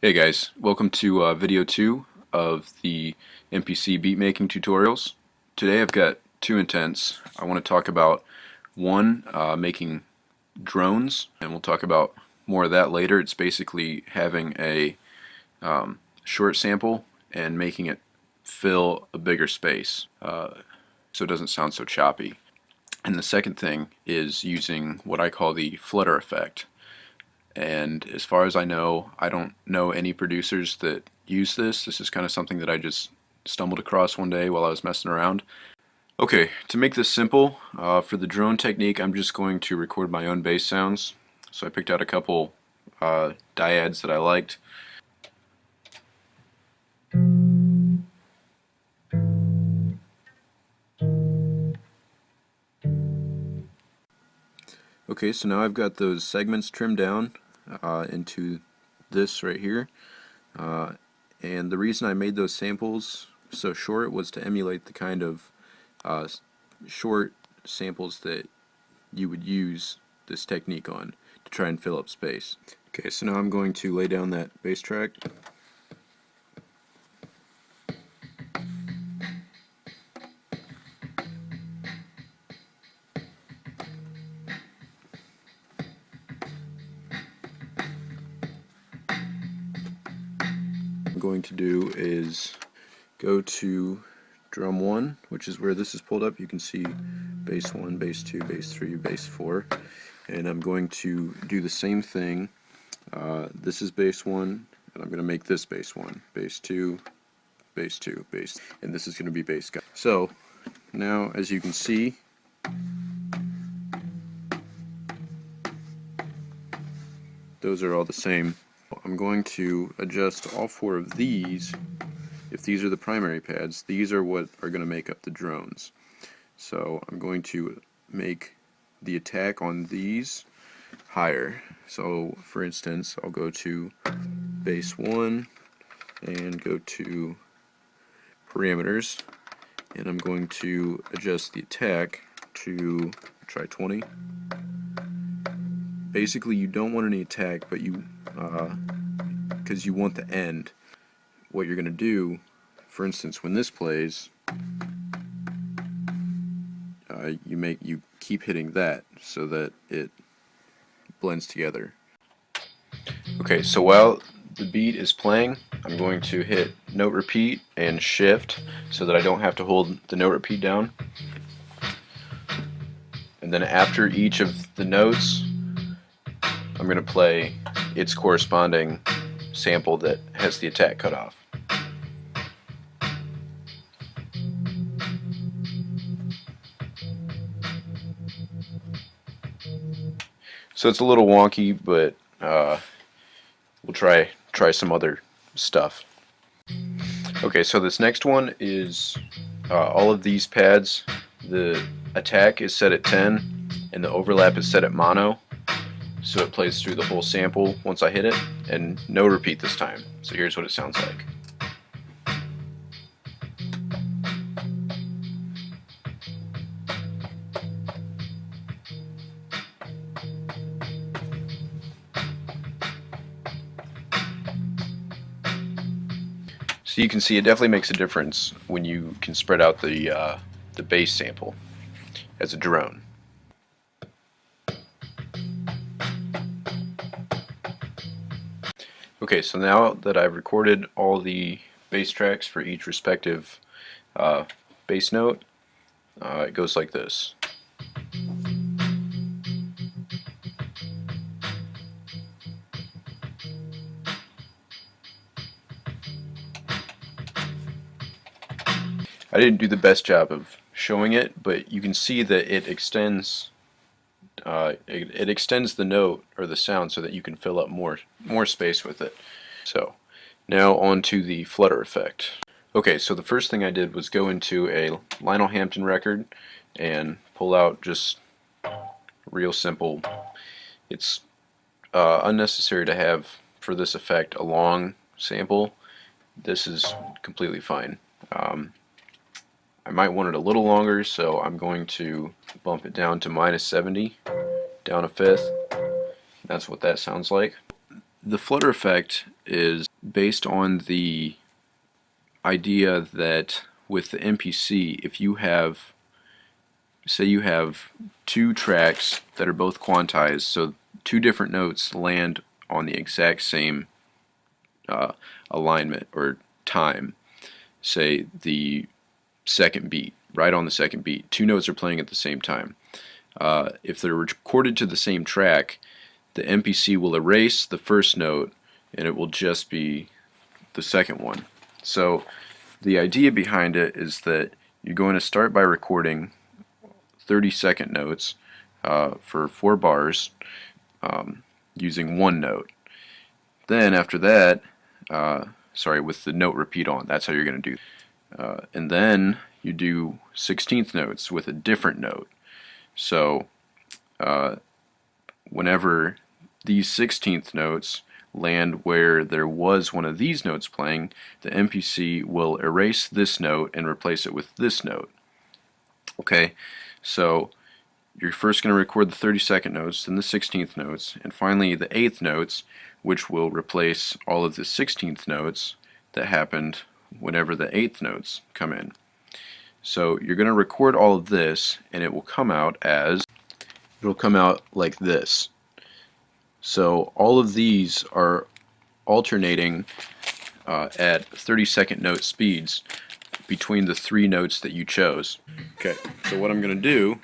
Hey guys, welcome to video 2 of the MPC beatmaking tutorials. Today I've got two intents. I want to talk about one, making drones, and we'll talk about more of that later. It's basically having a short sample and making it fill a bigger space so it doesn't sound so choppy. And the second thing is using what I call the Flutter effect. And as far as I know, I don't know any producers that use this. This is kind of something that I just stumbled across one day while I was messing around. Okay, to make this simple, for the drone technique, I'm just going to record my own bass sounds. So I picked out a couple dyads that I liked. Okay, so now I've got those segments trimmed down into this right here. And the reason I made those samples so short was to emulate the kind of short samples that you would use this technique on to try and fill up space. Okay, so now I'm going to lay down that bass track. What I'm going to do is go to drum 1, which is where this is pulled up. You can see bass 1, bass 2, bass 3, bass 4, and I'm going to do the same thing. This is bass 1, and I'm going to make this bass 1, bass 2, bass 2, bass, and this is going to be bass guy. So now, as you can see, those are all the same. I'm going to adjust all four of these. If these are the primary pads, these are what are going to make up the drones. So I'm going to make the attack on these higher. So for instance, I'll go to bass 1 and go to parameters, and I'm going to adjust the attack to try 20. Basically, you don't want any attack, but you because you want the end. What you're going to do, for instance, when this plays, you keep hitting that so that it blends together. Okay, so while the beat is playing, I'm going to hit note repeat and shift so that I don't have to hold the note repeat down. And then after each of the notes, I'm going to play its corresponding sample that has the attack cut off. So it's a little wonky, but we'll try some other stuff. Okay, so this next one is all of these pads. The attack is set at 10, and the overlap is set at mono, so it plays through the whole sample once I hit it, and no repeat this time. So here's what it sounds like. So you can see it definitely makes a difference when you can spread out the bass sample as a drone. Okay, so now that I've recorded all the bass tracks for each respective bass note, it goes like this. I didn't do the best job of showing it, but you can see that it extends it extends the note or the sound so that you can fill up more space with it. So now on to the Flutter effect. Okay, so the first thing I did was go into a Lionel Hampton record and pull out just real simple. It's unnecessary to have for this effect a long sample. This is completely fine. I might want it a little longer, so I'm going to bump it down to -70, down a fifth. That's what that sounds like. The Flutter effect is based on the idea that with the MPC, if you have, say you have two tracks that are both quantized, so two different notes land on the exact same alignment or time, say the second beat, right on the second beat, two notes are playing at the same time. If they're recorded to the same track, the MPC will erase the first note and it will just be the second one. So the idea behind it is that you're going to start by recording 30-second notes for 4 bars using one note. Then after that, with the note repeat on, that's how you're going to do. And then you do 16th notes with a different note. So whenever these 16th notes land where there was one of these notes playing, the MPC will erase this note and replace it with this note. Okay, so you're first going to record the 32nd notes, then the 16th notes, and finally the 8th notes, which will replace all of the 16th notes that happened whenever the 8th notes come in. So you're going to record all of this, and it will come out like this. So all of these are alternating at 30-second note speeds between the 3 notes that you chose. Okay, so what I'm going to do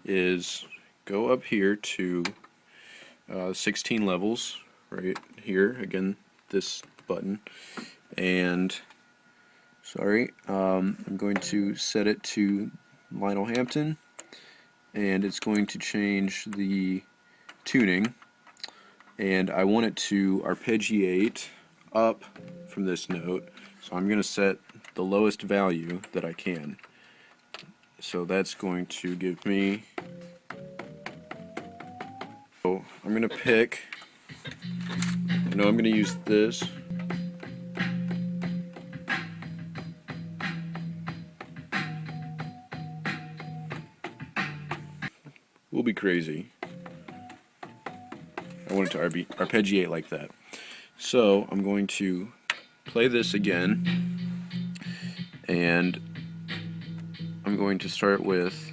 is go up here to 16 levels, right here, again, this button, and I'm going to set it to Lionel Hampton, and it's going to change the tuning, and I want it to arpeggiate up from this note, so I'm going to set the lowest value that I can. So that's going to give me, so I'm going to pick, I know I'm going to use this. Will be crazy. I want it to arpeggiate like that. So I'm going to play this again, and I'm going to start with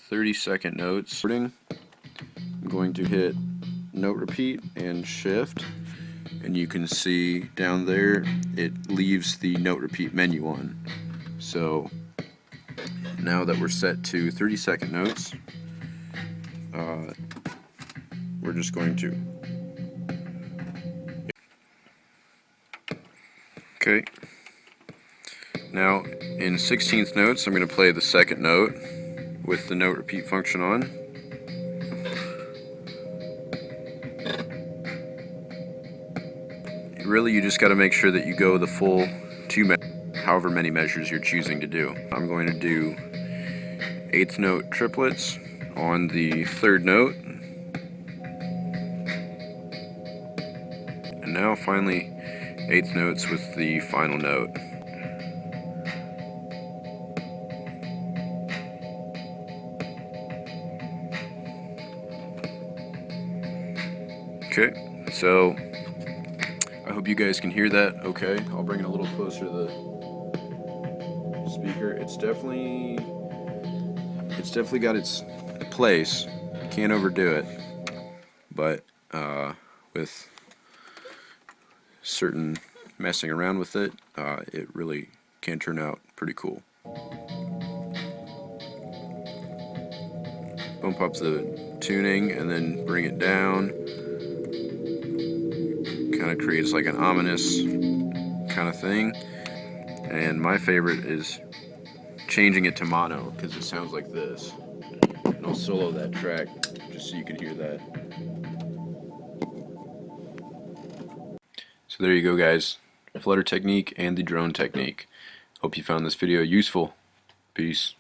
30-second notes. I'm going to hit note repeat and shift, and you can see down there it leaves the note repeat menu on. So now that we're set to 30-second notes, we're just going to, okay, now in 16th notes I'm going to play the second note with the note repeat function on. Really, you just got to make sure that you go the full however many measures you're choosing to do. I'm going to do 8th note triplets on the 3rd note, and now finally 8th notes with the final note. Okay, so I hope you guys can hear that okay. I'll bring it a little closer to the speaker. It's definitely got its place. Can't overdo it, but with certain messing around with it, it really can turn out pretty cool. Bump up the tuning and then bring it down. Kind of creates like an ominous kind of thing. And my favorite is changing it to mono, because it sounds like this. And I'll solo that track just so you can hear that. So there you go, guys. Flutter technique and the drone technique. Hope you found this video useful. Peace.